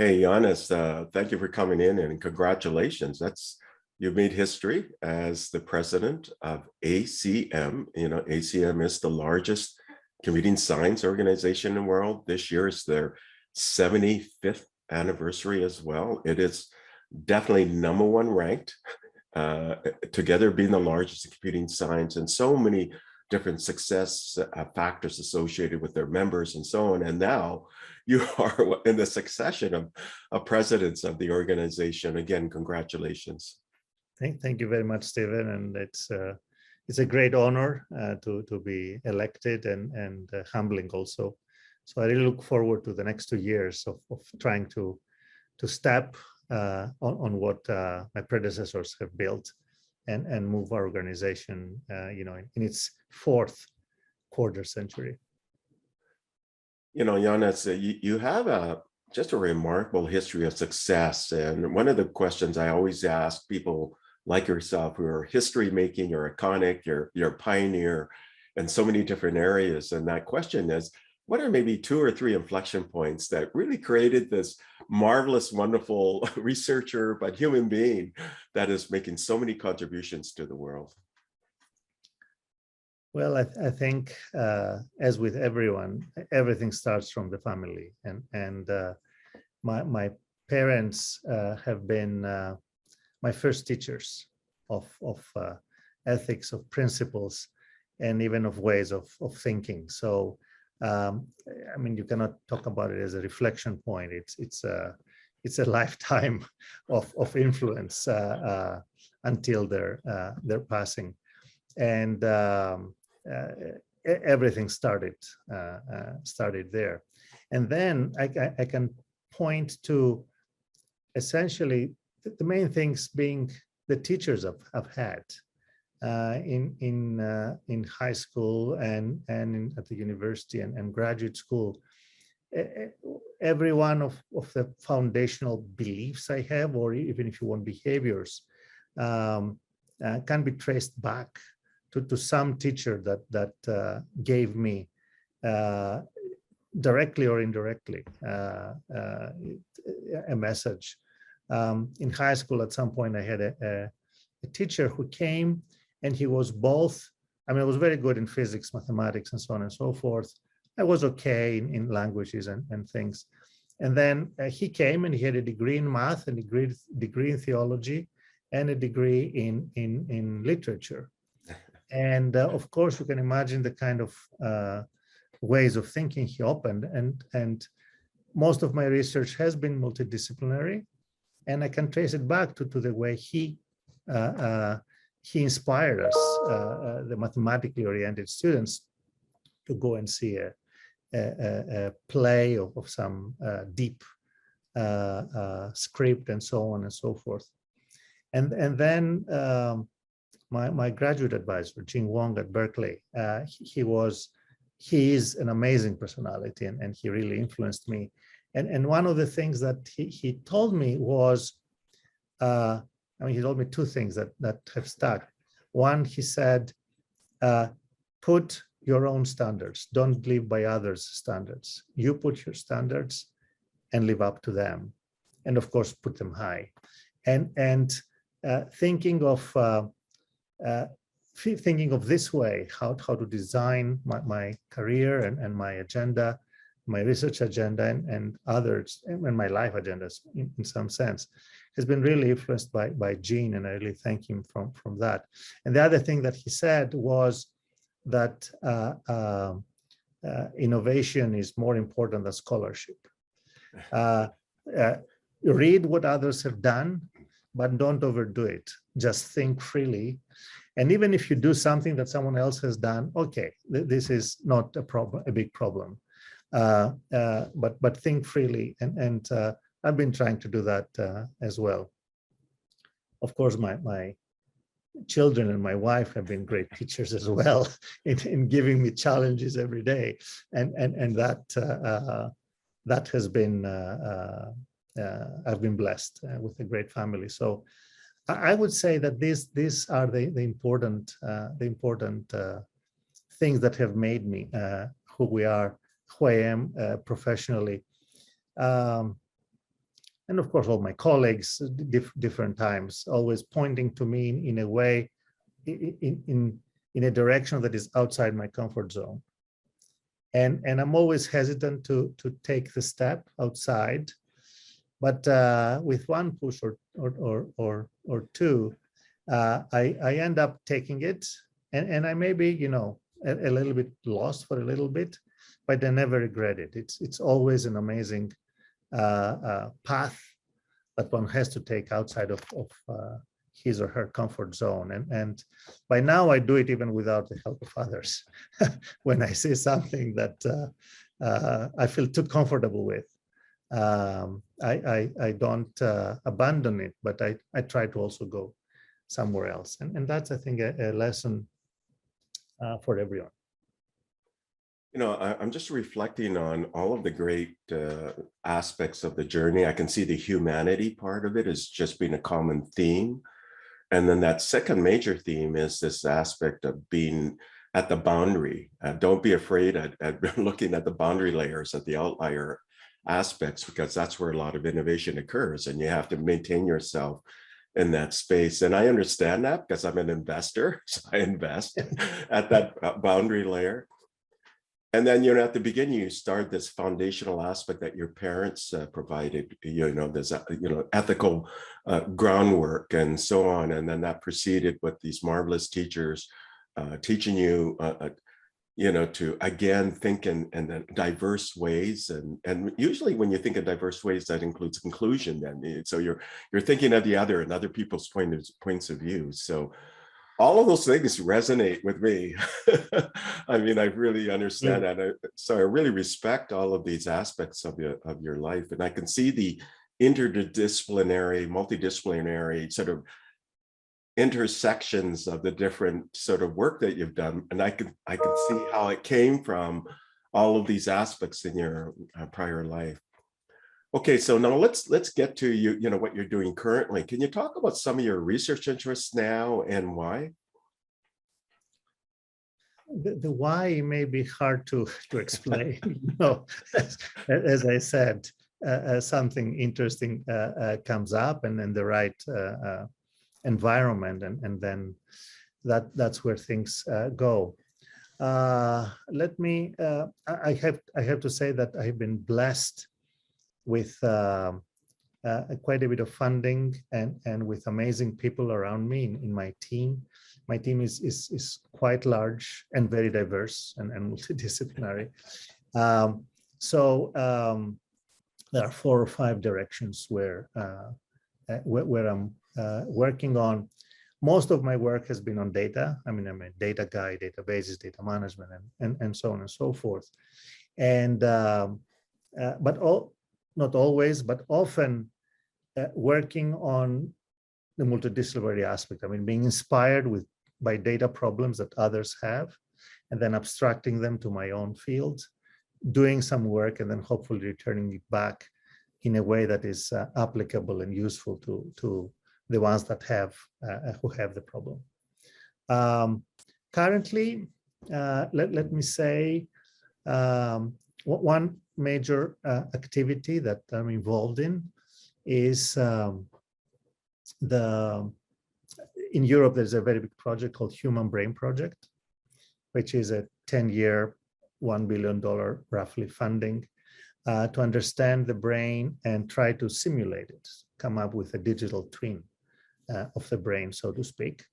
Hey, Yannis, thank you for coming in and congratulations. You've made history as the president of ACM. You know, ACM is the largest computing science organization in the world. This year is their 75th anniversary as well. It is definitely number one ranked, uh, together being the largest in computing science, and so many different success factors associated with their members and so on. And now you are in the succession of presidents of the organization. Again, congratulations. Thank you very much, Stephen. And it's a great honor to be elected and humbling also. So I really look forward to the next 2 years of trying to step on what my predecessors have built and move our organization, in its fourth quarter century. You know, Yannis, you have just a remarkable history of success. And one of the questions I always ask people like yourself who are history making, you're iconic, you're a pioneer in so many different areas. And that question is, what are maybe 2 or 3 inflection points that really created this marvelous, wonderful researcher, but human being that is making so many contributions to the world? Well, I think, as with everyone, everything starts from the family, and my parents have been my first teachers of ethics, of principles, and even of ways of thinking. So, I mean, you cannot talk about it as a reflection point. It's a lifetime of influence until their passing, and everything started there. And then I can point to essentially the main things being the teachers I've had in high school and at the university and graduate school. Every one of the foundational beliefs I have, or even if you want behaviors, can be traced back to some teacher that gave me directly or indirectly a message. In high school, at some point, I had a teacher who came, and he was both, I mean, I was very good in physics, mathematics, and so on and so forth. I was okay in languages and things. And then he came and he had a degree in math, and a degree in theology, and a degree in literature. And of course, you can imagine the kind of ways of thinking he opened. And most of my research has been multidisciplinary, and I can trace it back to the way he inspired us, the mathematically oriented students, to go and see a play of some deep script and so on and so forth. And then my graduate advisor, Jing Wong at Berkeley, he is an amazing personality, and he really influenced me. And one of the things that he told me was, he told me 2 things that have stuck. One, he said, put your own standards. Don't live by others' standards. You put your standards and live up to them. And of course, put them high. And thinking of this way, how to design my career and my agenda, my research agenda and others, and my life agendas in some sense, has been really influenced by Gene, and I really thank him from that. And the other thing that he said was that innovation is more important than scholarship. Read what others have done, but don't overdo it. Just think freely. And even if you do something that someone else has done, okay, this is not a big problem. But think freely, and I've been trying to do that as well. Of course, my children and my wife have been great teachers as well in giving me challenges every day, and that has been I've been blessed with a great family. So I would say that these are the important things that have made me who I am professionally. and of course, all my colleagues, different times, always pointing to me in a way, in a direction that is outside my comfort zone. And I'm always hesitant to take the step outside, but with one push or two, I end up taking it, and I may be, a little bit lost for a little bit, but I never regret it. It's always an amazing path that one has to take outside of his or her comfort zone. And by now I do it even without the help of others. When I see something that I feel too comfortable with, I don't abandon it, but I try to also go somewhere else. And that's, I think, a lesson for everyone. I'm just reflecting on all of the great aspects of the journey. I can see the humanity part of it as just being a common theme. And then that second major theme is this aspect of being at the boundary. Don't be afraid at looking at the boundary layers, at the outlier aspects, because that's where a lot of innovation occurs. And you have to maintain yourself in that space. And I understand that because I'm an investor. So I invest at that boundary layer. And then, at the beginning, you start this foundational aspect that your parents provided, there's, ethical groundwork and so on. And then that proceeded with these marvelous teachers teaching you, to, again, think in diverse ways. And usually when you think in diverse ways, that includes inclusion then. So you're thinking of the other and other people's points of view. So all of those things resonate with me. I mean, I really understand that. So I really respect all of these aspects of your life. And I can see the interdisciplinary, multidisciplinary sort of intersections of the different sort of work that you've done. And I can see how it came from all of these aspects in your prior life. Okay, so now let's get to what you're doing currently. Can you talk about some of your research interests now and why? The why may be hard to explain. As I said, something interesting comes up, and in the right environment, and then that's where things go. Let me. I have to say that I've been blessed with quite a bit of funding and with amazing people around me in my team. My team is quite large and very diverse and multidisciplinary. So there are 4 or 5 directions where I'm working on. Most of my work has been on data. I mean, I'm a data guy, databases, data management, and so on and so forth. And but not always, but often working on the multidisciplinary aspect. I mean, being inspired by data problems that others have, and then abstracting them to my own field, doing some work, and then hopefully returning it back in a way that is applicable and useful to the ones that who have the problem. Currently, let me say, one major activity that I'm involved in is in Europe, there's a very big project called Human Brain Project, which is a 10-year, $1 billion roughly funding to understand the brain and try to simulate it, come up with a digital twin of the brain, so to speak.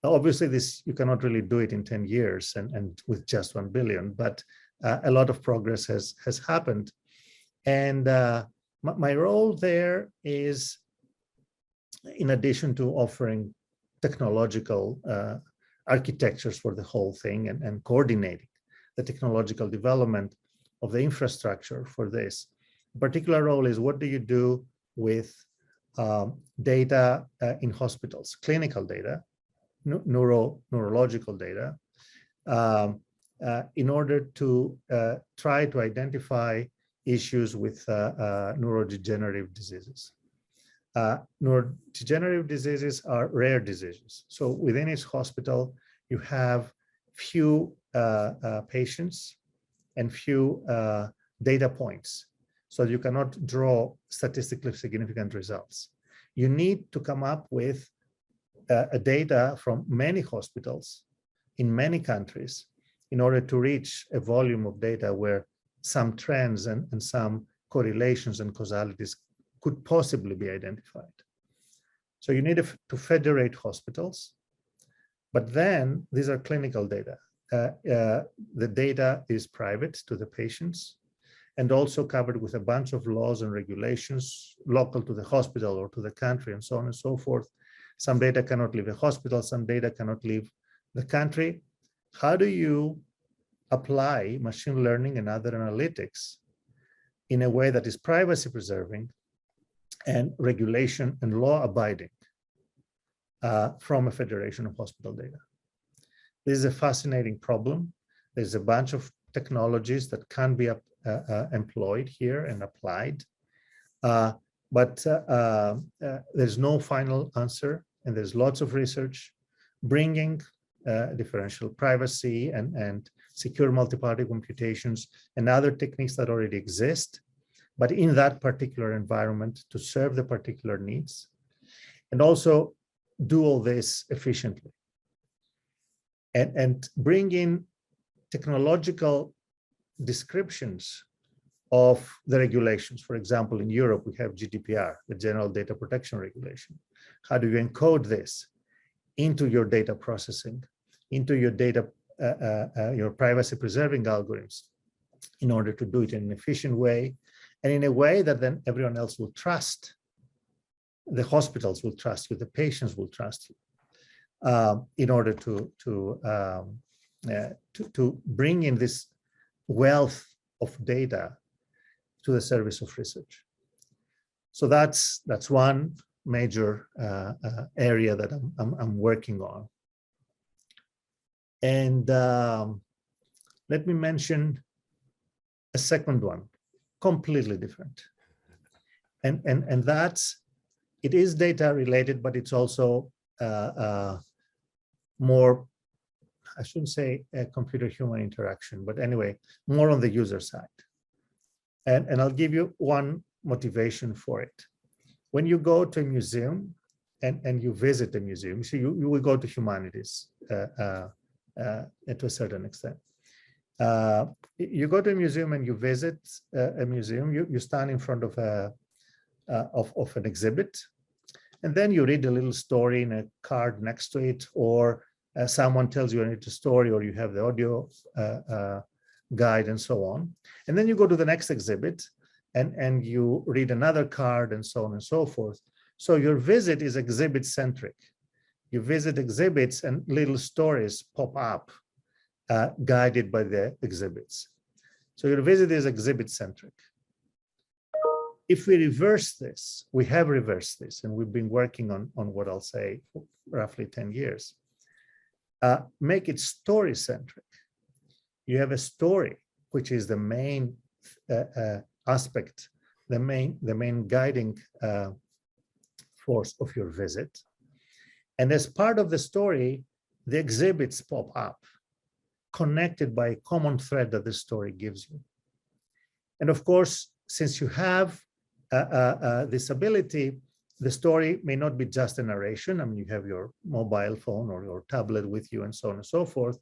Obviously, you cannot really do it in 10 years and with just 1 billion, but a lot of progress has happened. And my role there is, in addition to offering technological architectures for the whole thing and coordinating the technological development of the infrastructure for this, a particular role is, what do you do with data in hospitals, clinical data, neurological data, in order to try to identify issues with neurodegenerative diseases. Neurodegenerative diseases are rare diseases. So within each hospital, you have few patients and few data points so you cannot draw statistically significant results. You need to come up with data from many hospitals in many countries in order to reach a volume of data where some trends and some correlations and causalities could possibly be identified. So you need to federate hospitals, but then these are clinical data. The data is private to the patients and also covered with a bunch of laws and regulations local to the hospital or to the country and so on and so forth. Some data cannot leave the hospital, some data cannot leave the country. How do you apply machine learning and other analytics in a way that is privacy preserving and regulation and law abiding from a federation of hospital data? This is a fascinating problem. There's a bunch of technologies that can be employed here and applied, but there's no final answer, and there's lots of research bringing differential privacy and secure multi-party computations and other techniques that already exist, but in that particular environment to serve the particular needs, and also do all this efficiently. And bring in technological descriptions of the regulations. For example, in Europe, we have GDPR, the General Data Protection Regulation. How do you encode this into your data processing, into your data, your privacy preserving algorithms in order to do it in an efficient way and in a way that then everyone else will trust. The hospitals will trust you, the patients will trust you, in order to bring in this wealth of data to the service of research. So that's one major area that I'm working on. And let me mention a second one, completely different. And that's, it is data related, but it's also more, I shouldn't say a computer-human interaction, but anyway, more on the user side. And I'll give you one motivation for it. When you go to a museum and you visit a museum, so you will go to humanities to a certain extent. You go to a museum and you visit a museum, you stand in front of an exhibit, and then you read a little story in a card next to it, or someone tells you a story, or you have the audio guide and so on. And then you go to the next exhibit and you read another card and so on and so forth. So your visit is exhibit centric. You visit exhibits and little stories pop up guided by the exhibits. So your visit is exhibit centric. If we reverse this, we have reversed this, and we've been working on what I'll say for roughly 10 years. Make it story centric. You have a story, which is the main aspect, the main guiding force of your visit. And as part of the story, the exhibits pop up, connected by a common thread that the story gives you. And of course, since you have this ability, the story may not be just a narration. I mean, you have your mobile phone or your tablet with you and so on and so forth.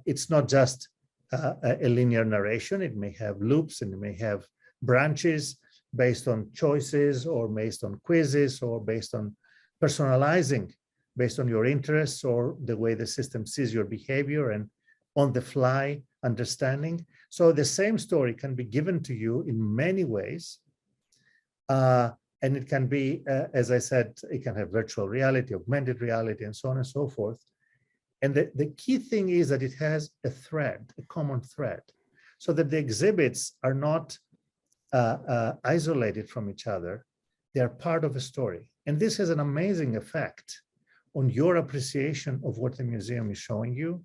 It's not just a linear narration. It may have loops and it may have branches based on choices or based on quizzes or based on personalizing, based on your interests or the way the system sees your behavior and on the fly understanding. So the same story can be given to you in many ways. And it can be, as I said, it can have virtual reality, augmented reality, and so on and so forth. And the key thing is that it has a thread, a common thread, so that the exhibits are not isolated from each other. They are part of a story. And this has an amazing effect on your appreciation of what the museum is showing you.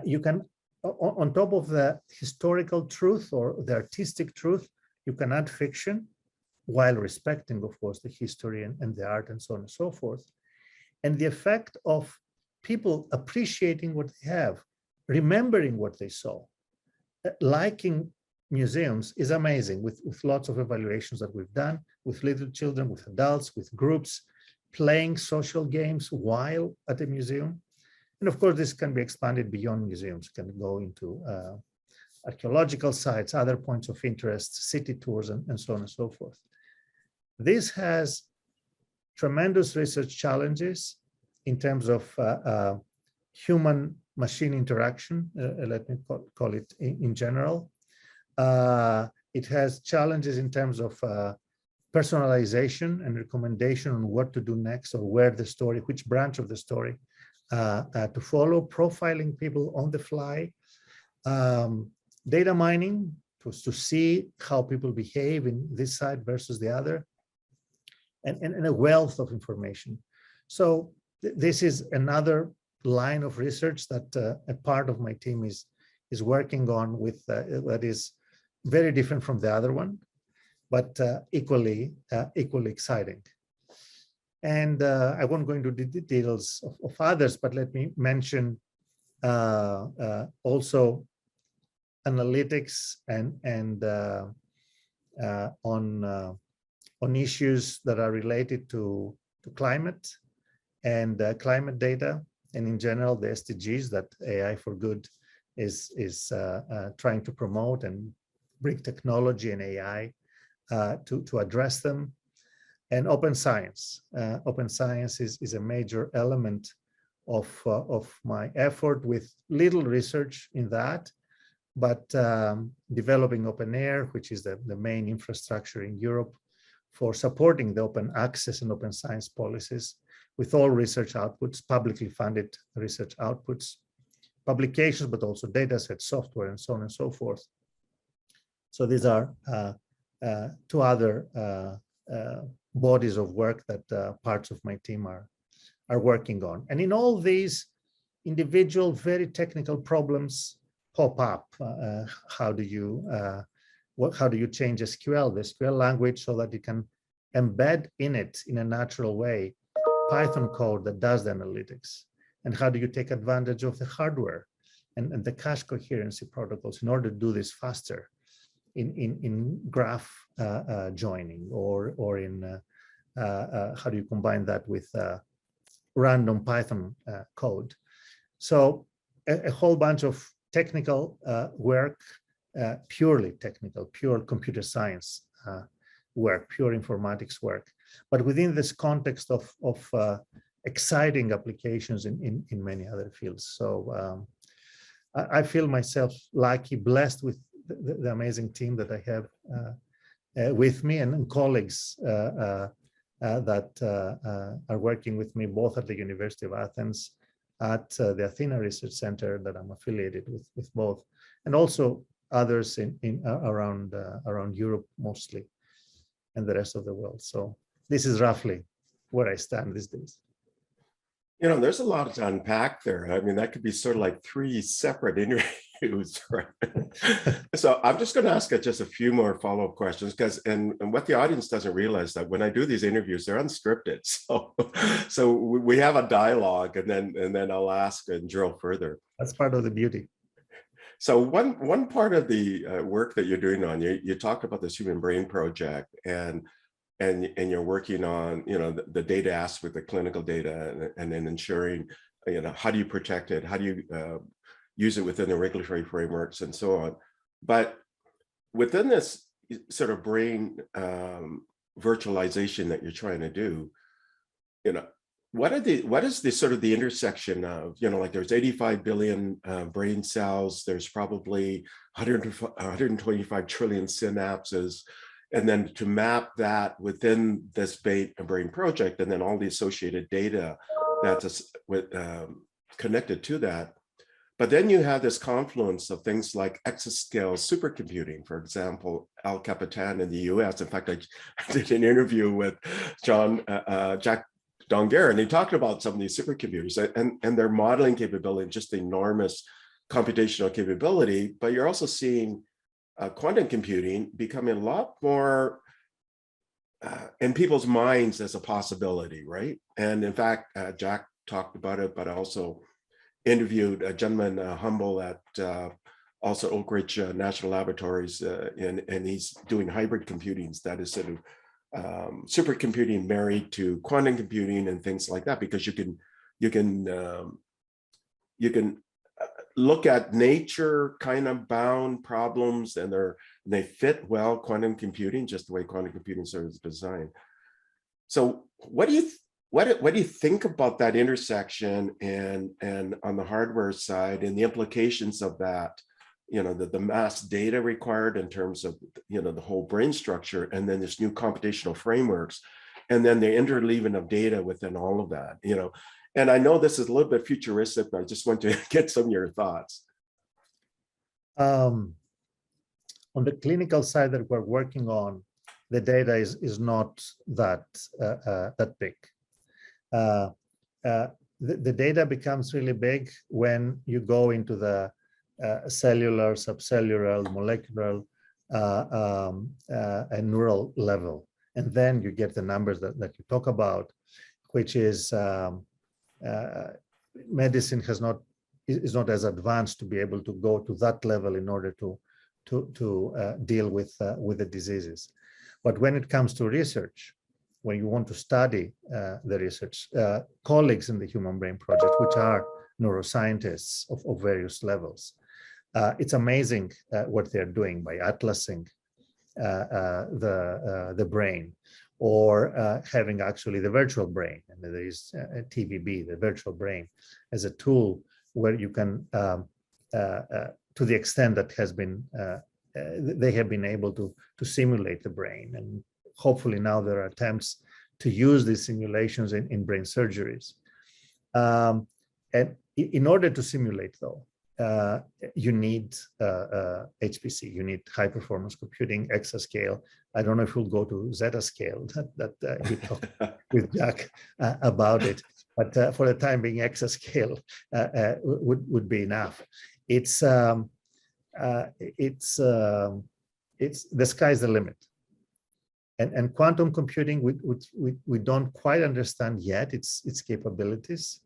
You can, on top of the historical truth or the artistic truth, you can add fiction while respecting, of course, the history and the art and so on and so forth. And the effect of people appreciating what they have, remembering what they saw, liking museums is amazing with lots of evaluations that we've done with little children, with adults, with groups, playing social games while at a museum. And of course, this can be expanded beyond museums, can go into archaeological sites, other points of interest, city tours, and so on and so forth. This has tremendous research challenges in terms of human-machine interaction, let me call it in general. It has challenges in terms of personalization and recommendation on what to do next or where the story, which branch of the story to follow, profiling people on the fly, data mining to see how people behave in this side versus the other, and a wealth of information. So this is another line of research that a part of my team is working on with that is very different from the other one, but equally exciting. And I won't go into the details of others, but let me mention also analytics and on issues that are related to climate and climate data, and in general the SDGs that AI for Good is trying to promote and bring technology and AI to address them. And open science. Open science is a major element of my effort, with little research in that, but developing open air, which is the main infrastructure in Europe for supporting the open access and open science policies, with all research outputs, publicly funded research outputs, publications, but also data sets, software, and so on and so forth. So these are two other bodies of work that parts of my team are working on. And in all these, individual, very technical problems pop up. How do you change SQL, the SQL language, so that you can embed in it in a natural way Python code that does the analytics? And how do you take advantage of the hardware and the cache coherency protocols in order to do this faster in graph joining, or in how do you combine that with random Python code? So a whole bunch of technical work, purely technical, pure computer science work, pure informatics work, but within this context of exciting applications in many other fields. So I feel myself lucky, blessed with the amazing team that I have with me, and colleagues that are working with me both at the University of Athens, at the Athena Research Center that I'm affiliated with both, and also others around Europe mostly, and the rest of the world. So this is roughly where I stand these days. You know, there's a lot to unpack there. I mean, that could be sort of like 3 separate interviews, right? So I'm just going to ask just a few more follow-up questions, because and what the audience doesn't realize, that when I do these interviews, they're unscripted. So we have a dialogue, and then I'll ask and drill further. That's part of the beauty. So one part of the work that you're doing on, you talked about this Human Brain Project, and you're working on, you know, the data aspect, the clinical data, and then ensuring, you know, how do you protect it? How do you use it within the regulatory frameworks and so on? But within this sort of brain virtualization that you're trying to do, you know, what is the sort of the intersection of, you know, like there's 85 billion brain cells, there's probably 125 trillion synapses, and then to map that within this brain project, and then all the associated data that's connected to that. But then you have this confluence of things like exascale supercomputing, for example, Al Capitan in the US. In fact, I did an interview with Jack Donger, and he talked about some of these supercomputers and their modeling capability, just enormous computational capability. But you're also seeing quantum computing becoming a lot more in people's minds as a possibility, right? And in fact, Jack talked about it, but I also interviewed a gentleman, Humble, at also Oak Ridge National Laboratories, and he's doing hybrid computing, that is sort of supercomputing married to quantum computing and things like that, because you can look at nature kind of bound problems, and they fit well quantum computing, just the way quantum computing sort of is designed. So what do you think about that intersection, and on the hardware side, and the implications of that, the mass data required in terms of the whole brain structure, and then this new computational frameworks, and then the interleaving of data within all of that, and I know this is a little bit futuristic, but I just want to get some of your thoughts. On the clinical side that we're working on, the data is not that big. The data becomes really big when you go into the cellular, subcellular, molecular, and neural level, and then you get the numbers that you talk about, which is medicine is not as advanced to be able to go to that level in order to deal with the diseases. But when it comes to research, when you want to study the research, colleagues in the Human Brain Project, which are neuroscientists of various levels, it's amazing what they're doing by atlasing the brain, or having actually the virtual brain. And there is TVB, the virtual brain, as a tool where you can, to the extent that has been, they have been able to simulate the brain. And hopefully now there are attempts to use these simulations in brain surgeries. And in order to simulate, though, you need HPC, you need high performance computing, exascale. I don't know if we'll go to zetascale, that we talked with Jack about it, but for the time being, exascale would be enough. It's the sky's the limit. And quantum computing, we don't quite understand yet its capabilities.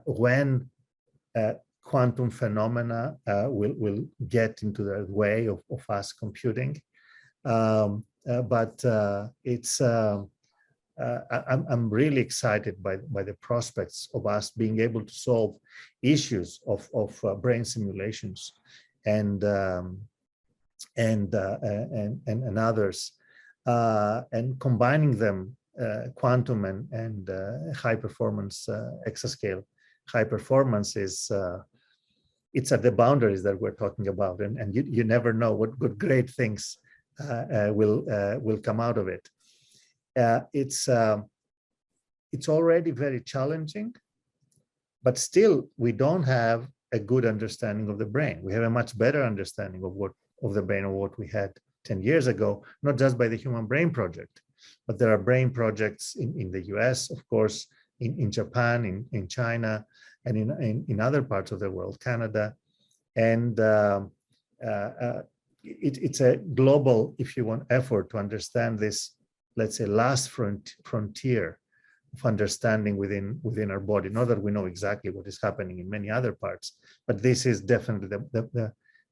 When quantum phenomena will get into the way of us computing. But I'm really excited by the prospects of us being able to solve issues of brain simulations and others, and combining them, quantum and high performance exascale. High performance is it's at the boundaries that we're talking about, and you never know what good great things will come out of it. It's already very challenging, but still we don't have a good understanding of the brain. We have a much better understanding of the brain of what we had 10 years ago, not just by the Human Brain Project, but there are brain projects in the US, of course, in Japan, in China, and in other parts of the world, Canada. And it's a global, if you want, effort to understand this, let's say, last frontier of understanding within our body. Not that we know exactly what is happening in many other parts, but this is definitely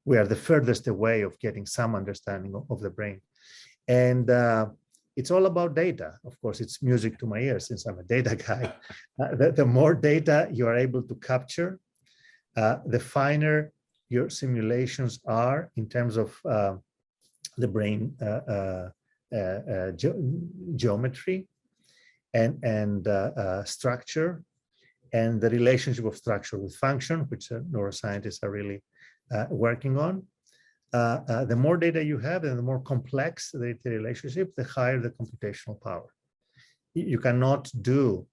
we are the furthest away of getting some understanding of the brain. And it's all about data. Of course, it's music to my ears since I'm a data guy. The more data you are able to capture, the finer your simulations are in terms of the brain geometry and structure, and the relationship of structure with function, which neuroscientists are really working on. The more data you have and the more complex the relationship, the higher the computational power. You cannot do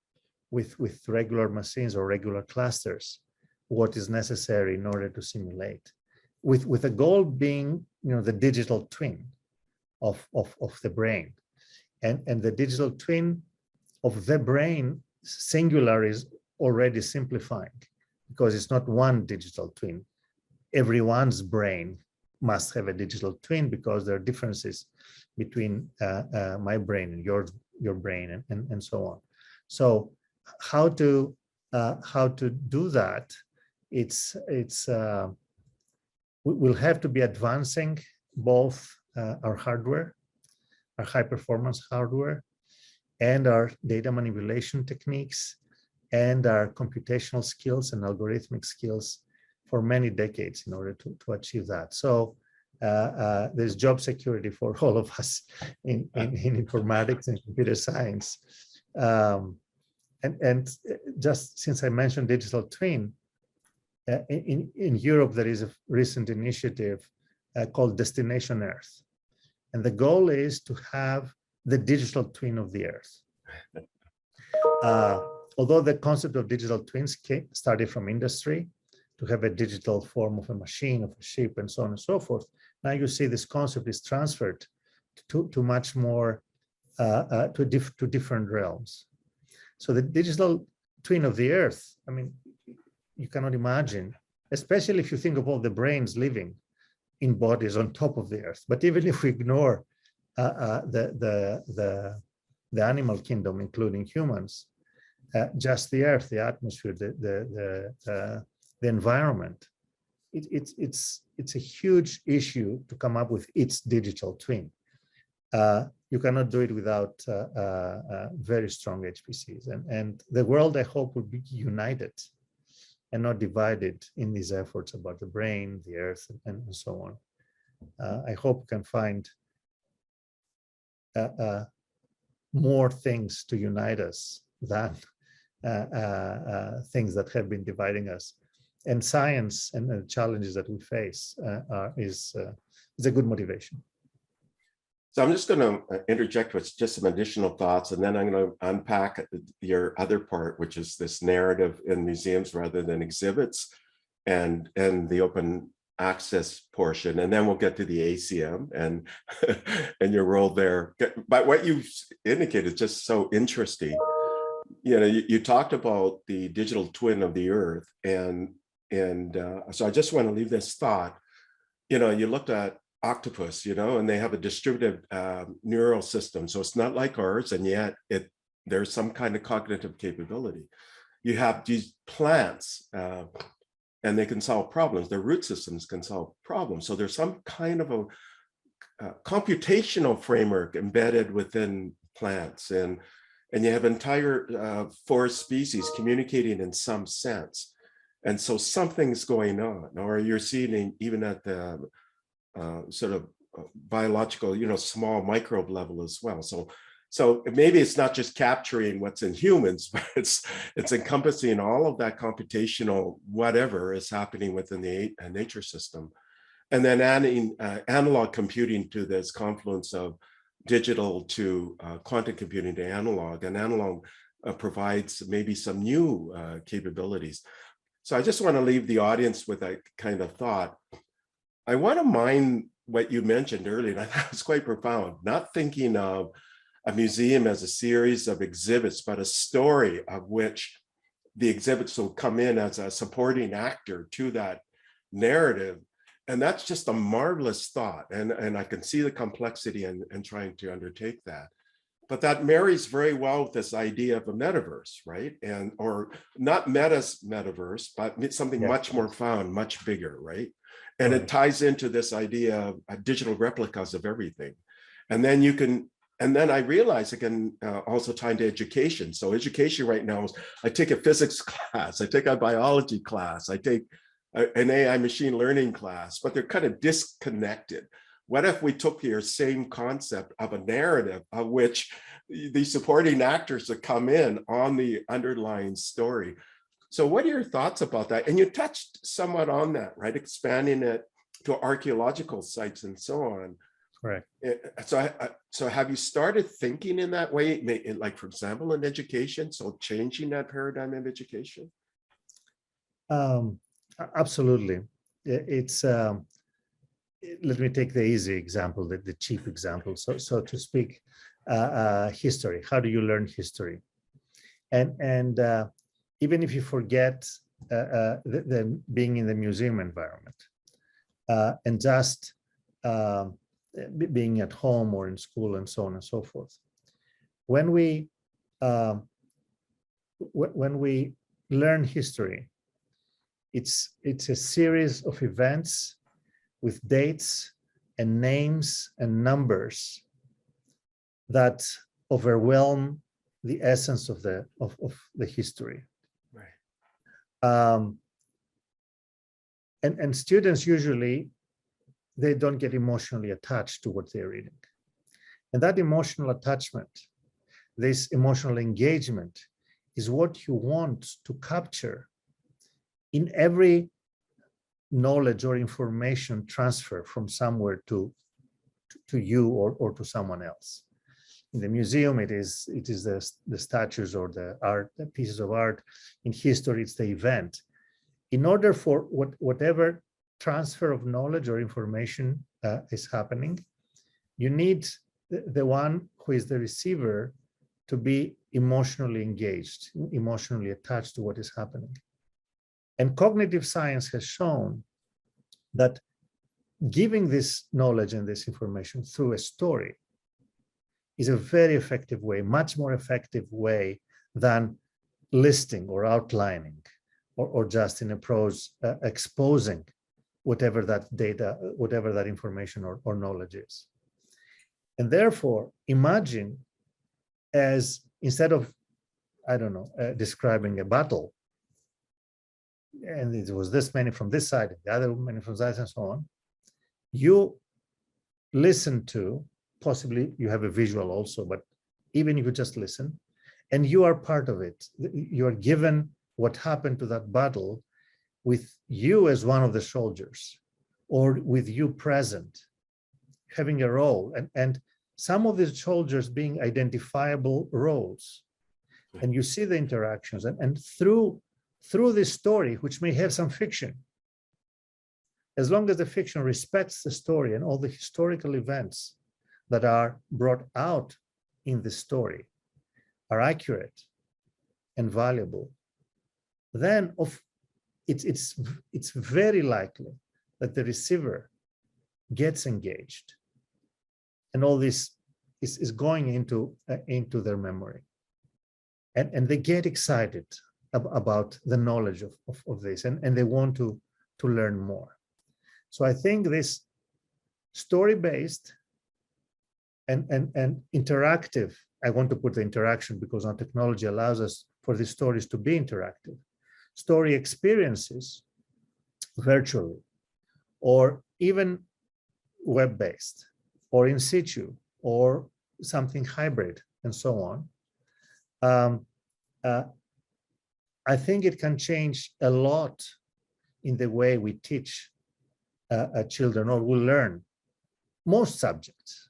with regular machines or regular clusters what is necessary in order to simulate, with the goal being, the digital twin of the brain. And the digital twin of the brain, singular, is already simplifying, because it's not one digital twin. Everyone's brain must have a digital twin, because there are differences between my brain and your brain, and so on. So how to do that? It's we'll have to be advancing both our hardware, our high performance hardware, and our data manipulation techniques, and our computational skills and algorithmic skills for many decades in order to achieve that. So there's job security for all of us in informatics and computer science. And just since I mentioned digital twin, in Europe, there is a recent initiative called Destination Earth. And the goal is to have the digital twin of the Earth. Although the concept of digital twins started from industry, to have a digital form of a machine, of a ship, and so on and so forth, now you see this concept is transferred to much more, to different realms. So the digital twin of the Earth, I mean, you cannot imagine, especially if you think of all the brains living in bodies on top of the Earth. But even if we ignore the animal kingdom, including humans, just the Earth, the atmosphere, the environment, it's a huge issue to come up with its digital twin. You cannot do it without very strong HPCs. And the world, I hope, will be united and not divided in these efforts about the brain, the Earth, and so on. I hope we can find more things to unite us than things that have been dividing us. And science and the challenges that we face is a good motivation. So I'm just going to interject with just some additional thoughts, and then I'm going to unpack your other part, which is this narrative in museums rather than exhibits, and the open access portion, and then we'll get to the ACM and and your role there. But what you indicated is just so interesting. You know, you talked about the digital twin of the Earth, and so I just want to leave this thought. You know, you looked at octopus, you know, and they have a distributed neural system. So it's not like ours, and yet there's some kind of cognitive capability. You have these plants, and they can solve problems. Their root systems can solve problems. So there's some kind of a computational framework embedded within plants, and you have entire forest species communicating in some sense. And so something's going on, or you're seeing even at the sort of biological, you know, small microbe level as well. So maybe it's not just capturing what's in humans, but it's encompassing all of that computational whatever is happening within the nature system, and then adding analog computing to this confluence of digital to quantum computing to analog, and analog provides maybe some new capabilities. So I just want to leave the audience with a kind of thought. I want to mine what you mentioned earlier, and I thought it was quite profound, not thinking of a museum as a series of exhibits, but a story of which the exhibits will come in as a supporting actor to that narrative. And that's just a marvelous thought. And I can see the complexity in trying to undertake that. But that marries very well with this idea of a metaverse, right? Or not metaverse, but something much more profound, much bigger, right? And it ties into this idea of digital replicas of everything. And then you can, and then I realize it can also tie into education. So education right now is, I take a physics class, I take a biology class, I take an AI machine learning class, but they're kind of disconnected. What if we took your same concept of a narrative of which the supporting actors that come in on the underlying story? So what are your thoughts about that? And you touched somewhat on that, right? Expanding it to archaeological sites and so on. Correct. So have you started thinking in that way, like for example, in education, so changing that paradigm in education? Absolutely. It's, let me take the easy example, the cheap example. So to speak, history. How do you learn history? And even if you forget the being in the museum environment and just being at home or in school and so on and so forth, when we learn history, it's a series of events with dates and names and numbers that overwhelm the essence of the history. Right. And students usually, they don't get emotionally attached to what they're reading. And that emotional attachment, this emotional engagement, is what you want to capture in every knowledge or information transfer from somewhere to you or to someone else. In the museum, it is the statues or the art, the pieces of art. In history, it's the event. In order for whatever transfer of knowledge or information is happening, you need the one who is the receiver to be emotionally engaged, emotionally attached to what is happening. And cognitive science has shown that giving this knowledge and this information through a story is a very effective way, much more effective way than listing or outlining or just in a prose exposing whatever that data, whatever that information or knowledge is. And therefore, imagine as instead of, I don't know, describing a battle, and it was this many from this side, the other many from that, and so on, you listen to, possibly you have a visual also, but even if you just listen, and you are part of it, you are given what happened to that battle with you as one of the soldiers, or with you present, having a role, and some of these soldiers being identifiable roles. And you see the interactions, and through this story, which may have some fiction, as long as the fiction respects the story and all the historical events that are brought out in the story are accurate and valuable, then it's very likely that the receiver gets engaged, and all this is going into their memory, and they get excited about the knowledge of this, and they want to learn more. So I think this story-based and interactive, I want to put the interaction because our technology allows us for these stories to be interactive, story experiences virtually, or even web-based, or in situ, or something hybrid, and so on. I think it can change a lot in the way we teach children, or will learn most subjects.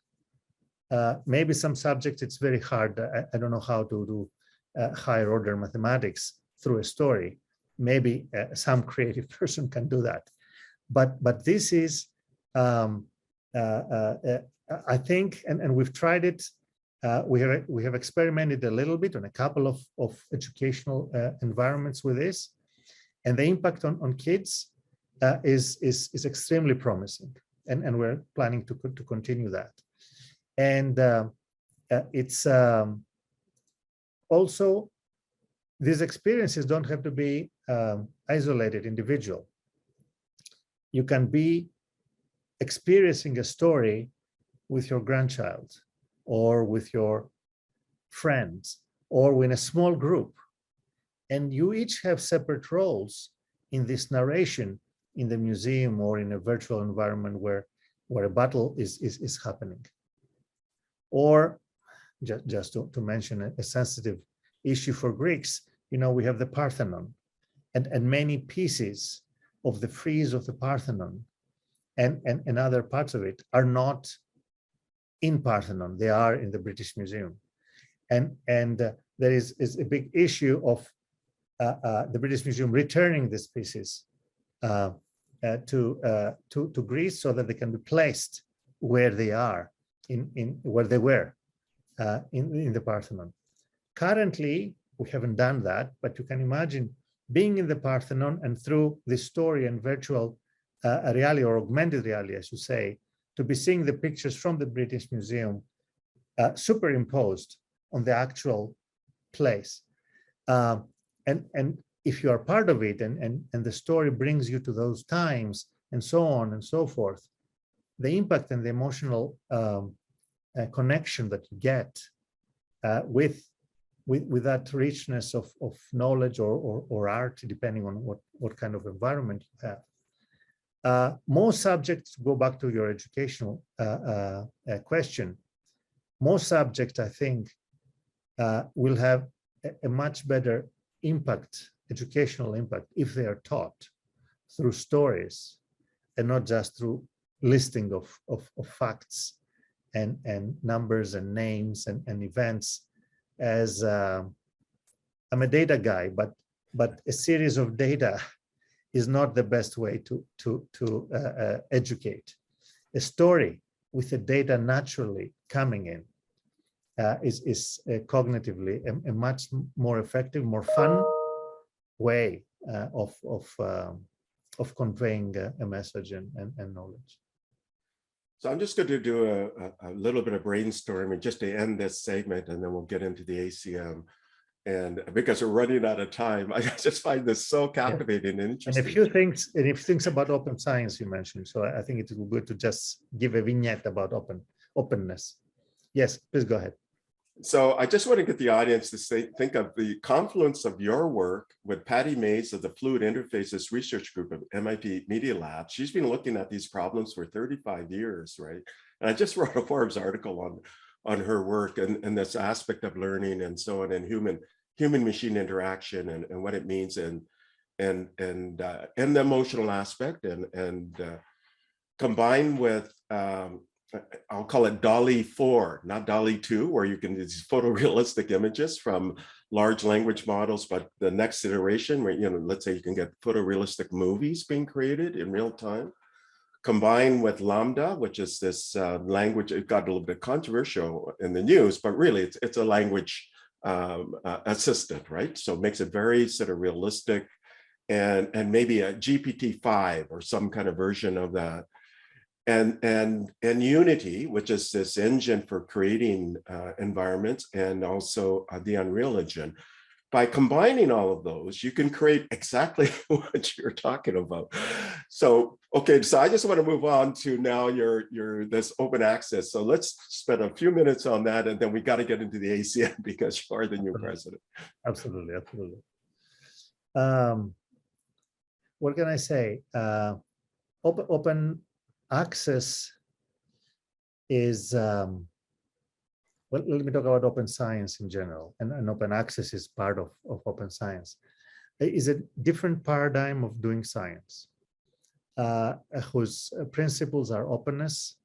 Maybe some subjects it's very hard. I don't know how to do higher order mathematics through a story. Maybe some creative person can do that. But this is, I think, and we've tried it. We have experimented a little bit on a couple of educational environments with this, and the impact on kids is extremely promising, and we're planning to continue that. And it's also, these experiences don't have to be isolated, individual. You can be experiencing a story with your grandchild, or with your friends, or in a small group, and you each have separate roles in this narration in the museum or in a virtual environment where a battle is happening. Or just to mention a sensitive issue for Greeks, we have the Parthenon, and many pieces of the frieze of the Parthenon and other parts of it are not in Parthenon, they are in the British Museum. And there is a big issue of the British Museum returning these pieces to Greece so that they can be placed where they are, where they were in the Parthenon. Currently, we haven't done that, but you can imagine being in the Parthenon, and through this story and virtual reality, or augmented reality, as you say, to be seeing the pictures from the British Museum superimposed on the actual place. And if you are part of it, and the story brings you to those times, and so on and so forth, the impact and the emotional connection that you get with that richness of knowledge or art, depending on what kind of environment you have. Most subjects, go back to your educational question, most subjects, I think, will have a much better impact, educational impact, if they are taught through stories and not just through listing of facts and numbers and names and events. As I'm a data guy, but a series of data is not the best way to educate. A story with the data naturally coming in is cognitively a much more effective, more fun way of conveying a message and knowledge. So I'm just going to do a little bit of brainstorming just to end this segment, and then we'll get into the ACM. And because we're running out of time, I just find this so captivating and interesting. And a few things about open science you mentioned. So I think it would be good to just give a vignette about openness. Yes, please go ahead. So I just want to get the audience to think of the confluence of your work with Patty Mays of the Fluid Interfaces Research Group of MIT Media Lab. She's been looking at these problems for 35 years, right? And I just wrote a Forbes article on her work and this aspect of learning and so on, and human-machine interaction and what it means and the emotional aspect and combined with I'll call it DALL-E 4, not DALL-E 2, where you can these photorealistic images from large language models, but the next iteration where, let's say you can get photorealistic movies being created in real time, combined with Lambda, which is this language. It got a little bit controversial in the news, but really it's a language assistant, right? So it makes it very sort of realistic and maybe a GPT-5 or some kind of version of that. And Unity, which is this engine for creating environments, and also the Unreal Engine. By combining all of those, you can create exactly what you're talking about. So, okay, so I just want to move on to now your this open access. So let's spend a few minutes on that, and then we got to get into the ACM because you are the new president. Absolutely, absolutely. What can I say? Open access is, well, let me talk about open science in general, and open access is part of open science. It is a different paradigm of doing science, whose principles are openness,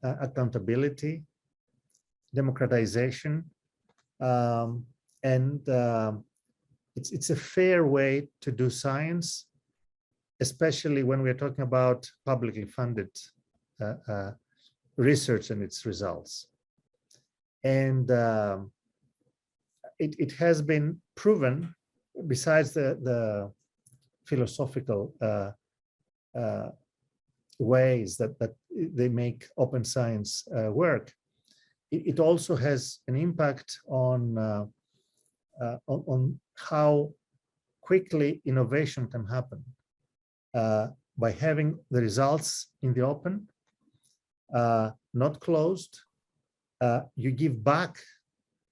accountability, democratization, and it's a fair way to do science, especially when we're talking about publicly funded research and its results. And it has been proven, besides the philosophical ways that they make open science work, it also has an impact on how quickly innovation can happen. By having the results in the open, not closed, you give back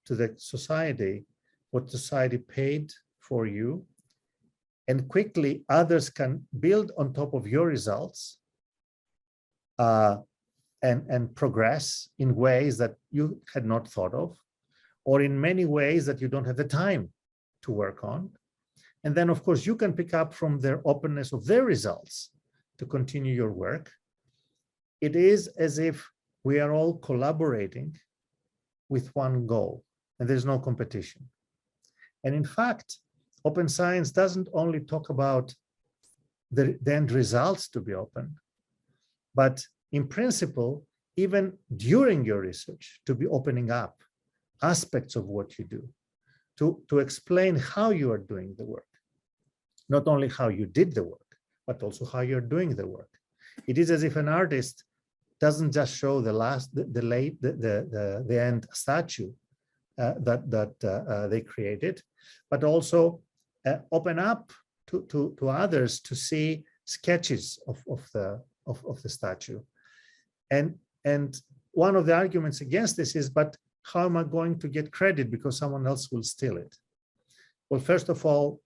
to the society what society paid for you, and quickly others can build on top of your results and progress in ways that you had not thought of, or in many ways that you don't have the time to work on. And then, of course, you can pick up from their openness of their results to continue your work. It is as if we are all collaborating with one goal, and there's no competition. And in fact, open science doesn't only talk about the end results to be open, but in principle, even during your research, to be opening up aspects of what you do, to explain how you are doing the work. Not only how you did the work, but also how you're doing the work. It is as if an artist doesn't just show the end statue that they created, but also open up to others to see sketches of the statue. And one of the arguments against this is, but how am I going to get credit because someone else will steal it? Well, first of all,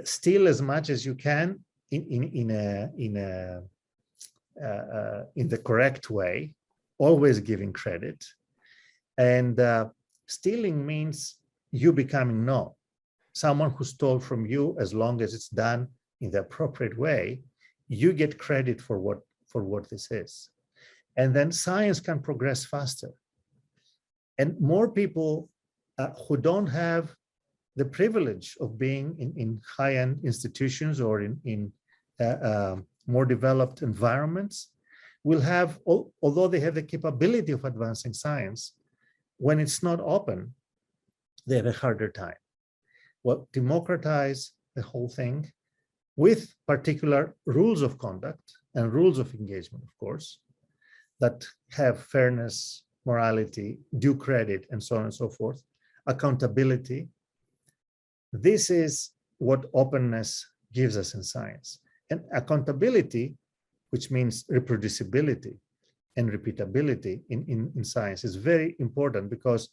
steal as much as you can in the correct way, always giving credit. And stealing means you becoming known. Someone who stole from you, as long as it's done in the appropriate way, you get credit for what this is. And then science can progress faster. And more people who don't have the privilege of being in high-end institutions or in more developed environments will have, although they have the capability of advancing science, when it's not open, they have a harder time. Well, democratize the whole thing with particular rules of conduct and rules of engagement, of course, that have fairness, morality, due credit, and so on and so forth, accountability. This is what openness gives us in science. And accountability, which means reproducibility and repeatability in science, is very important, because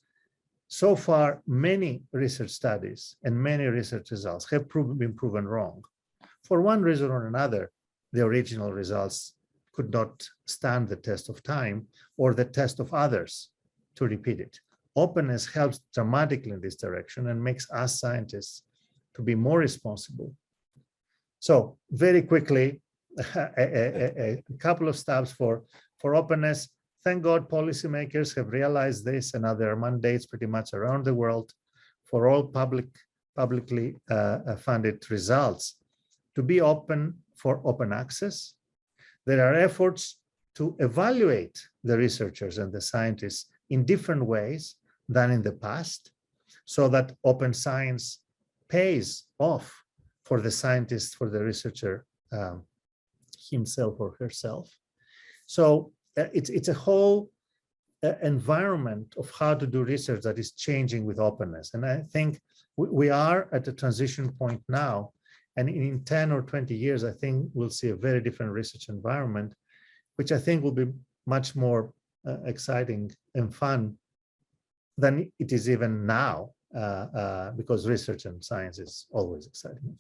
so far many research studies and many research results have been proven wrong. For one reason or another, the original results could not stand the test of time or the test of others to repeat it. Openness helps dramatically in this direction and makes us scientists to be more responsible. So very quickly, a couple of steps for openness. Thank God policymakers have realized this, and other mandates pretty much around the world for all publicly funded results to be open for open access. There are efforts to evaluate the researchers and the scientists in different ways than in the past, so that open science pays off for the scientist, for the researcher himself or herself. So it's a whole environment of how to do research that is changing with openness. And I think we are at a transition point now. And in 10 or 20 years, I think we'll see a very different research environment, which I think will be much more exciting and fun than it is even now, because research and science is always exciting.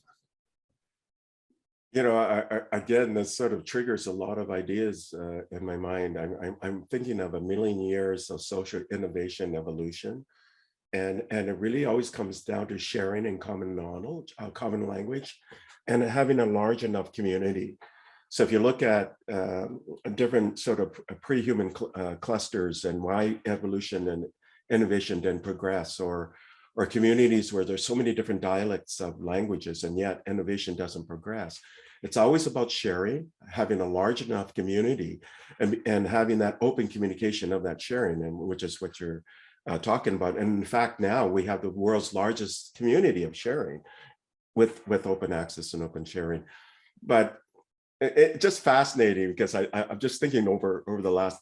You know, again, this sort of triggers a lot of ideas in my mind. I'm thinking of 1,000,000 years of social innovation evolution. And it really always comes down to sharing and common knowledge, common language, and having a large enough community. So if you look at different sort of pre-human clusters and why evolution and innovation didn't progress, or communities where there's so many different dialects of languages and yet innovation doesn't progress. It's always about sharing, having a large enough community, and having that open communication of that sharing, and which is what you're talking about. And in fact, now we have the world's largest community of sharing with open access and open sharing. But it's just fascinating, because I'm just thinking over the last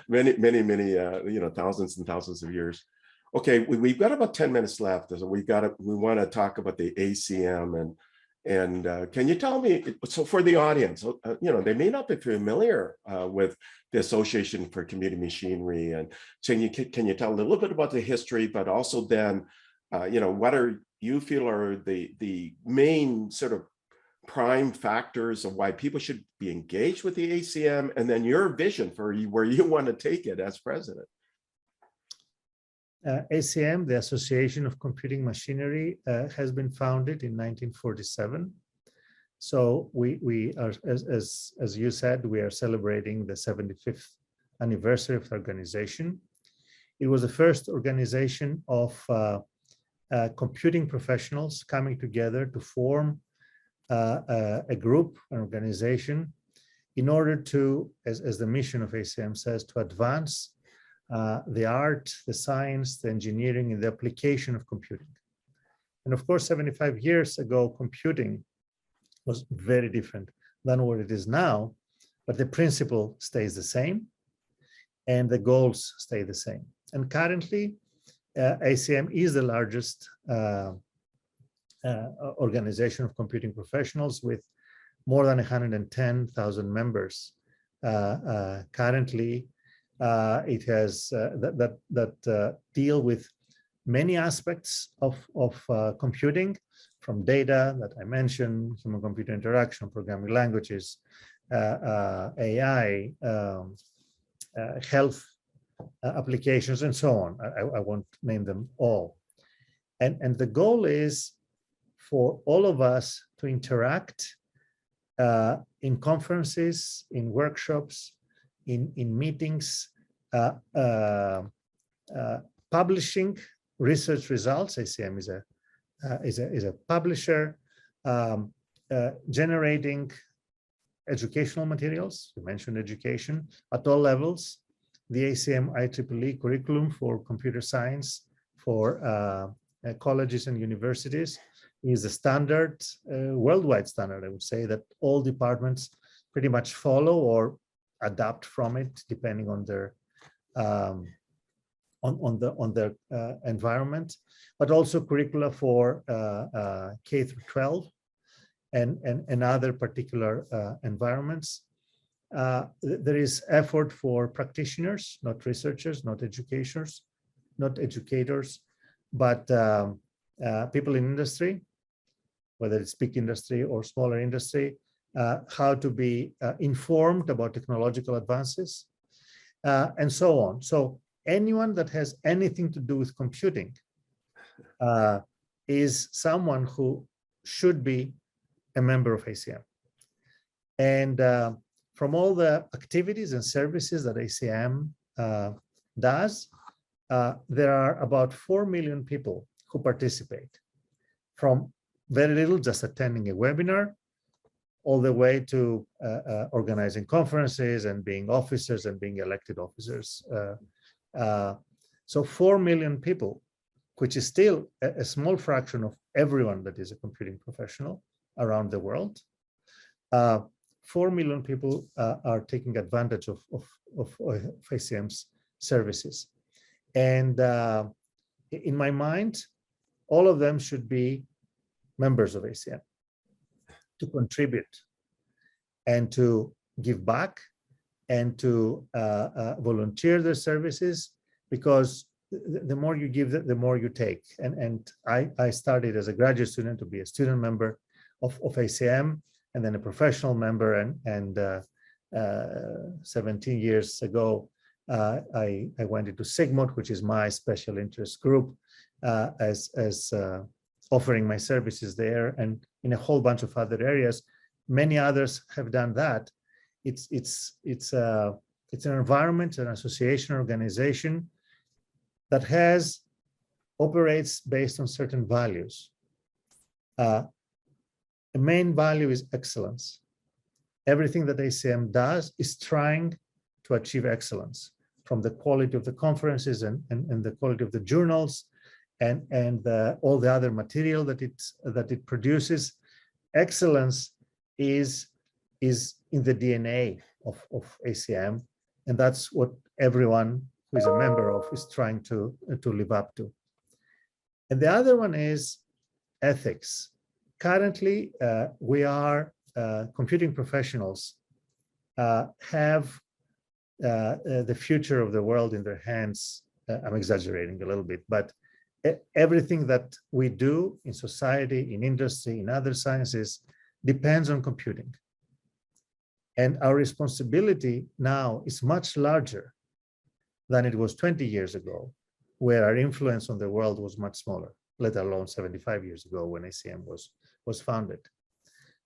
many thousands and thousands of years. Okay, we've got about 10 minutes left. So we want to talk about the ACM, and can you tell me, so for the audience, they may not be familiar with the Association for Computing Machinery, and can you tell a little bit about the history, but also then, what you feel are the main sort of prime factors of why people should be engaged with the ACM, and then your vision for where you want to take it as president. ACM, the Association of Computing Machinery, has been founded in 1947. So we are, as you said, we are celebrating the 75th anniversary of the organization. It was the first organization of computing professionals coming together to form a group, an organization, in order to, as the mission of ACM says, to advance the art, the science, the engineering, and the application of computing. And of course, 75 years ago, computing was very different than what it is now, but the principle stays the same and the goals stay the same. And currently, ACM is the largest organization of computing professionals with more than 110,000 members. Currently, it has that deal with many aspects of computing, from data that I mentioned, human-computer interaction, programming languages, AI, health applications, and so on. I won't name them all. And the goal is for all of us to interact in conferences, in workshops, in meetings, publishing research results. ACM is a publisher, generating educational materials. You mentioned education at all levels. The ACM IEEE curriculum for computer science for colleges and universities is a standard, worldwide standard, I would say, that all departments pretty much follow or adapt from it, depending on their environment, but also curricula for K through 12 and other particular environments. There is effort for practitioners, not researchers, not educators, but people in industry, whether it's big industry or smaller industry, how to be informed about technological advances, and so on. So anyone that has anything to do with computing is someone who should be a member of ACM. And from all the activities and services that ACM does, there are about 4 million people who participate, from very little, just attending a webinar, all the way to organizing conferences and being officers and being elected officers. So 4 million people, which is still a small fraction of everyone that is a computing professional around the world. 4 million people are taking advantage of ACM's services. And in my mind, all of them should be members of ACM to contribute and to give back and to volunteer their services, because the more you give, the more you take. And I started as a graduate student to be a student member of ACM, and then a professional member, and 17 years ago, I went into SIGMOD, which is my special interest group, as offering my services there, and in a whole bunch of other areas. Many others have done that. It's an environment, an association, organization that operates based on certain values. The main value is excellence. Everything that ACM does is trying to achieve excellence, from the quality of the conferences and the quality of the journals and all the other material that it produces. Excellence is in the DNA of ACM, and that's what everyone who is a member of is trying to live up to. And the other one is ethics. Currently, we are computing professionals have the future of the world in their hands. I'm exaggerating a little bit, but everything that we do in society, in industry, in other sciences depends on computing. And our responsibility now is much larger than it was 20 years ago, where our influence on the world was much smaller, let alone 75 years ago when ACM was founded.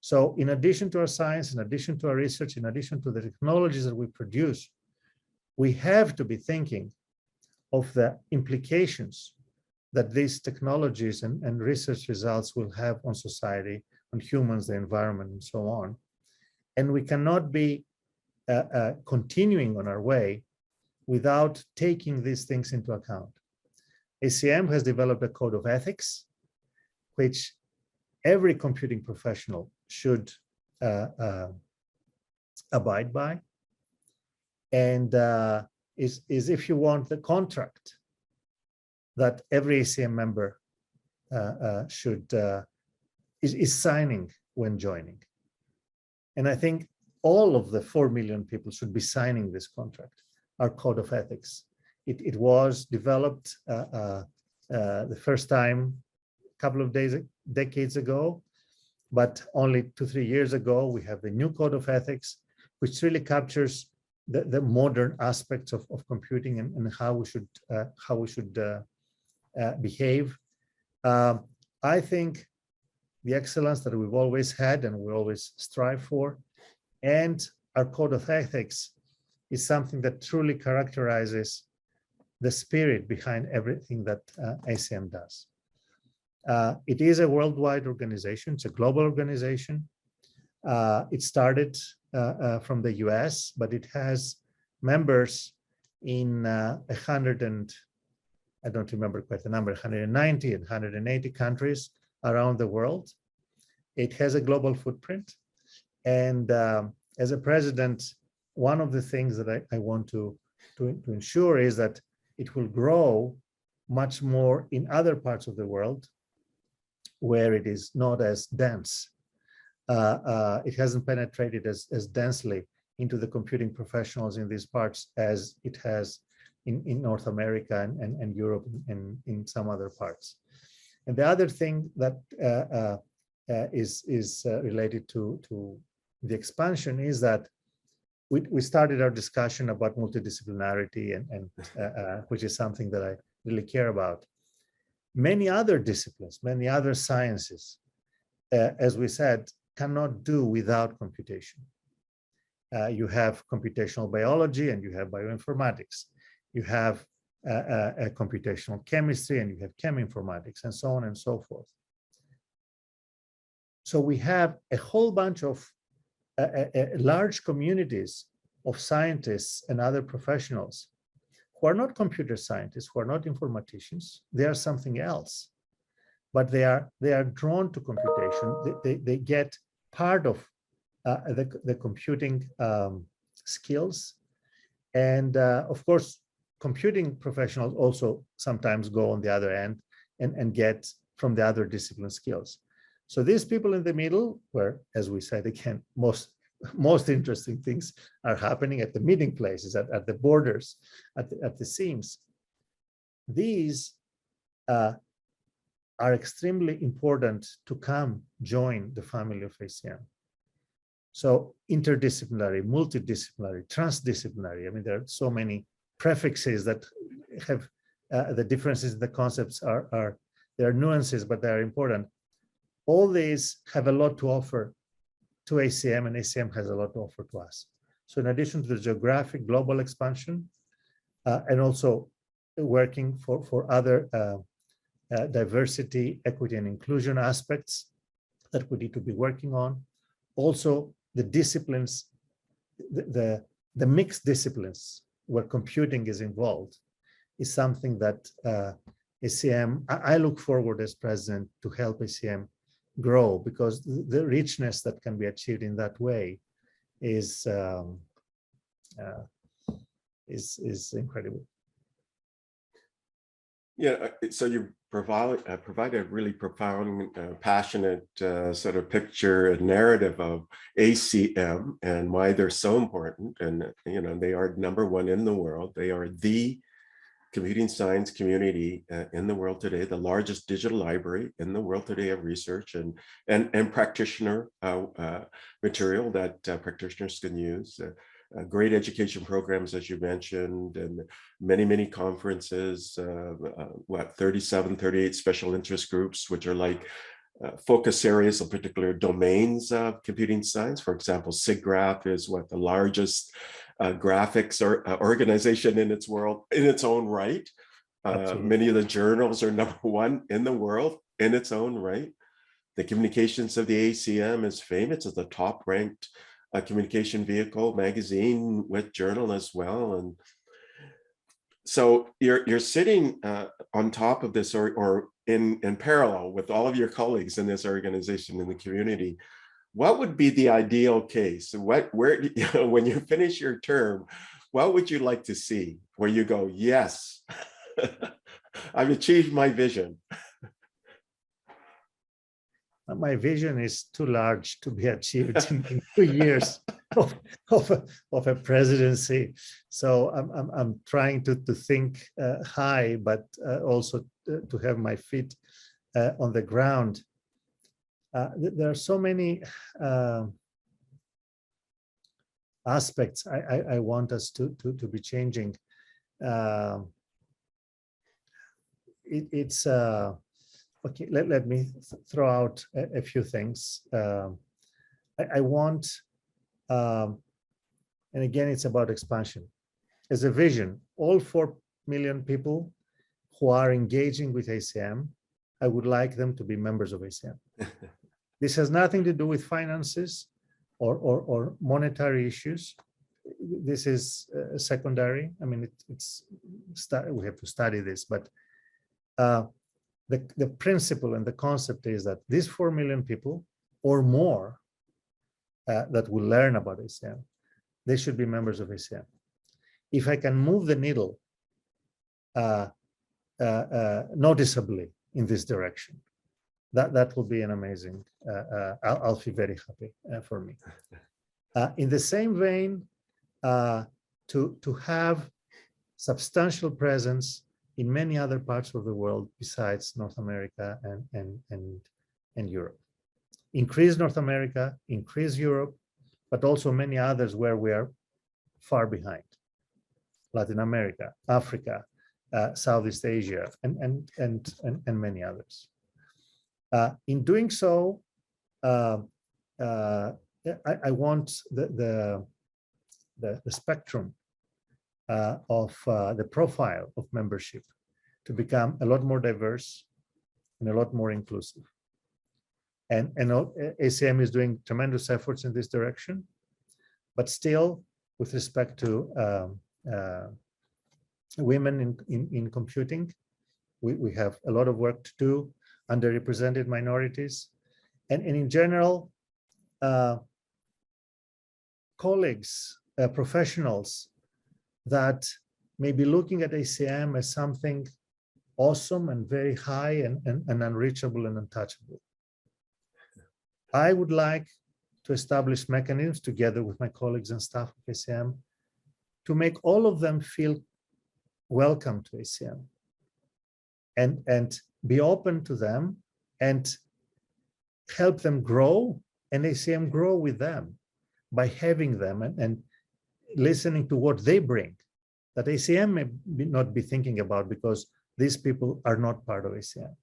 So in addition to our science, in addition to our research, in addition to the technologies that we produce, we have to be thinking of the implications that these technologies and research results will have on society, on humans, the environment, and so on. And we cannot be continuing on our way without taking these things into account. ACM has developed a code of ethics, which every computing professional should abide by, and is, if you want, the contract that every ACM member should is signing when joining. And I think all of the 4 million people should be signing this contract, our code of ethics. It was developed the first time a couple of decades ago, but only 2-3 years ago, we have the new code of ethics, which really captures the modern aspects of computing and how we should behave. I think the excellence that we've always had and we always strive for, and our code of ethics is something that truly characterizes the spirit behind everything that ACM does. It is a worldwide organization. It's a global organization. It started from the US, but it has members in 100 and I don't remember quite the number, 190 and 180 countries around the world. It has a global footprint. And as a president, one of the things that I want to ensure is that it will grow much more in other parts of the world where it is not as dense. It hasn't penetrated as densely into the computing professionals in these parts as it has in North America and Europe and in some other parts. And the other thing that is related to the expansion is that we started our discussion about multidisciplinarity and which is something that I really care about. Many other disciplines, many other sciences, as we said, cannot do without computation. You have computational biology and you have bioinformatics. You have a computational chemistry and you have cheminformatics and so on and so forth. So we have a whole bunch of large communities of scientists and other professionals who are not computer scientists, who are not informaticians. They are something else, but they are drawn to computation. They get part of the computing skills. And of course, computing professionals also sometimes go on the other end and get from the other discipline skills. So these people in the middle, where, as we said again, most interesting things are happening at the meeting places, at the borders, at the seams. These are extremely important to come join the family of ACM. So interdisciplinary, multidisciplinary, transdisciplinary. I mean, there are so many prefixes that have the differences in the concepts are there are nuances, but they are important. All these have a lot to offer to ACM, and ACM has a lot to offer to us. So in addition to the geographic global expansion, and also working for other diversity, equity, and inclusion aspects that we need to be working on, also the disciplines, the mixed disciplines where computing is involved is something that ACM, I look forward as president to help ACM grow, because the richness that can be achieved in that way is incredible. Yeah, so you provide a really profound, passionate sort of picture and narrative of ACM and why they're so important. And, you know, they are #1 in the world. They are the computing science community in the world today, the largest digital library in the world today of research and practitioner material that practitioners can use. Great education programs, as you mentioned, and many conferences, 37, 38 special interest groups, which are like focus areas of particular domains of computing science. For example, SIGGRAPH is the largest graphics organization in its world in its own right. Many of the journals are #1 in the world in its own right. The communications of the ACM is famous as the top ranked communication vehicle, magazine, with journal as well. And so you're sitting on top of this or in parallel with all of your colleagues in this organization, in the community. What would be the ideal case? Where you know, when you finish your term, what would you like to see where you go, yes, I've achieved my vision? my vision is too large to be achieved in 2 years of, of a presidency. So I'm trying to think high, but also to have my feet on the ground. There are so many aspects I want us to be changing. It's okay. Let me throw out a few things. I want, and again, it's about expansion. As a vision, all 4 million people who are engaging with ACM, I would like them to be members of ACM. This has nothing to do with finances or monetary issues. This is secondary. I mean, we have to study this, but the principle and the concept is that these 4 million people or more that will learn about ACM, they should be members of ACM. If I can move the needle noticeably in this direction, that will be an amazing, I'll feel very happy for me. In the same vein, to have substantial presence in many other parts of the world besides North America and Europe. Increase North America, increase Europe, but also many others where we are far behind. Latin America, Africa, Southeast Asia, and many others. In doing so, I want the spectrum of the profile of membership to become a lot more diverse and a lot more inclusive. And ACM is doing tremendous efforts in this direction, but still, with respect to women in computing, we have a lot of work to do. Underrepresented minorities, and in general, colleagues, professionals that may be looking at ACM as something awesome and very high and unreachable and untouchable. I would like to establish mechanisms together with my colleagues and staff of ACM to make all of them feel welcome to ACM and be open to them and help them grow, and ACM grow with them by having them and listening to what they bring that ACM may not be thinking about because these people are not part of ACM.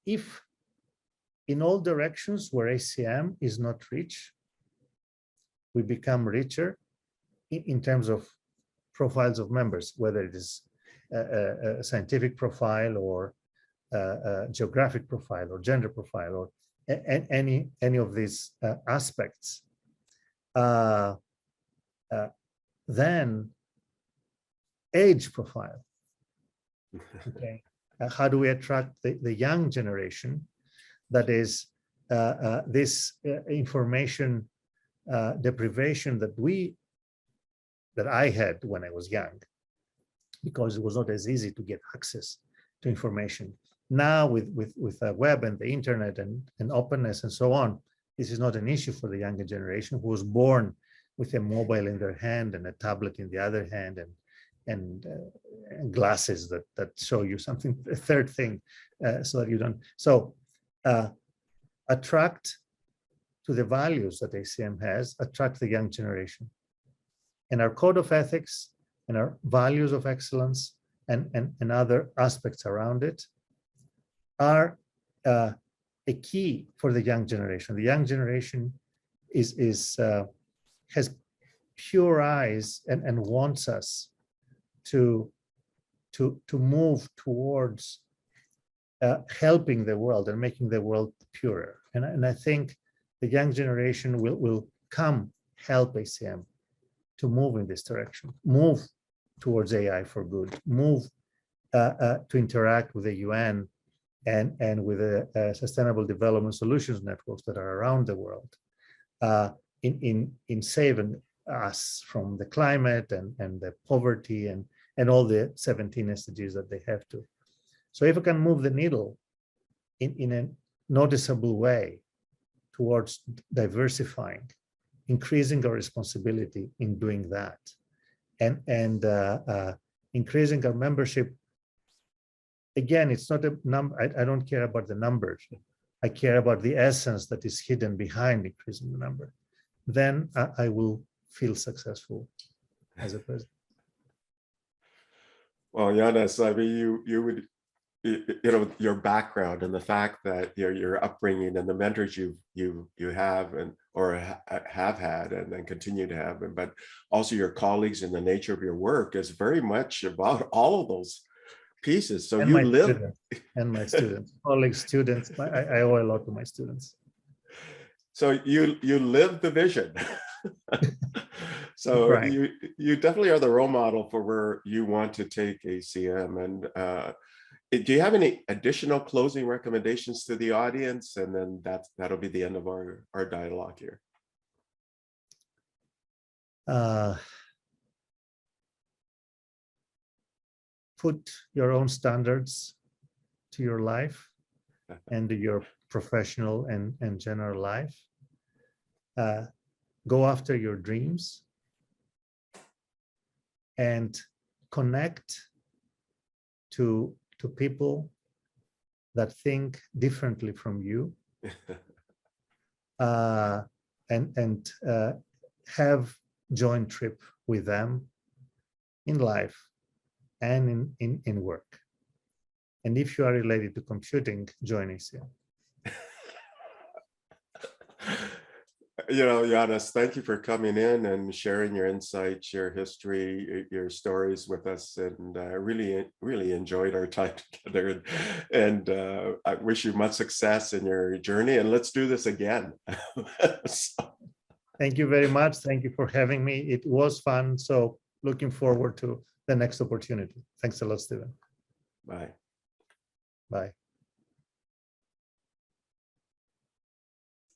If in all directions where ACM is not rich, we become richer in terms of profiles of members, whether it is a scientific profile or a geographic profile or gender profile or any of these aspects, then age profile. Okay, how do we attract the young generation? That is this information deprivation that I had when I was young, because it was not as easy to get access to information. Now with the web and the internet and openness and so on, this is not an issue for the younger generation who was born with a mobile in their hand and a tablet in the other hand and glasses that show you something, a third thing, so that you don't. So attract to the values that ACM has, attract the young generation. And our code of ethics and our values of excellence and other aspects around it are a key for the young generation. The young generation has pure eyes and wants us to move towards helping the world and making the world purer. And I think the young generation will come help ACM to move in this direction, move towards AI for good, move to interact with the UN and with the Sustainable Development Solutions networks that are around the world in saving us from the climate and the poverty and and all the 17 SDGs that they have to. So if we can move the needle in a noticeable way towards diversifying, increasing our responsibility in doing that, and increasing our membership. Again, it's not a number. I don't care about the numbers. I care about the essence that is hidden behind increasing the number. Then I will feel successful as a president. Well, Yannis, I mean, you know, your background and the fact that your upbringing and the mentors you have and or have had and then continue to have, but also your colleagues and the nature of your work is very much about all of those pieces. So And you my live students, and my students, colleagues, students. I owe a lot to my students. So you live the vision. So Right. you definitely are the role model for where you want to take ACM. And do you have any additional closing recommendations to the audience? And then that'll be the end of our dialogue here. Put your own standards to your life and to your professional and general life. Go after your dreams and connect to people that think differently from you, and have joint trip with them in life and in work. And if you are related to computing, join ACM. You know, Yannis, thank you for coming in and sharing your insights, your history, your stories with us. And I really enjoyed our time together. And I wish you much success in your journey. And let's do this again. So. Thank you very much. Thank you for having me. It was fun. So looking forward to the next opportunity. Thanks a lot, Stephen. Bye. Bye.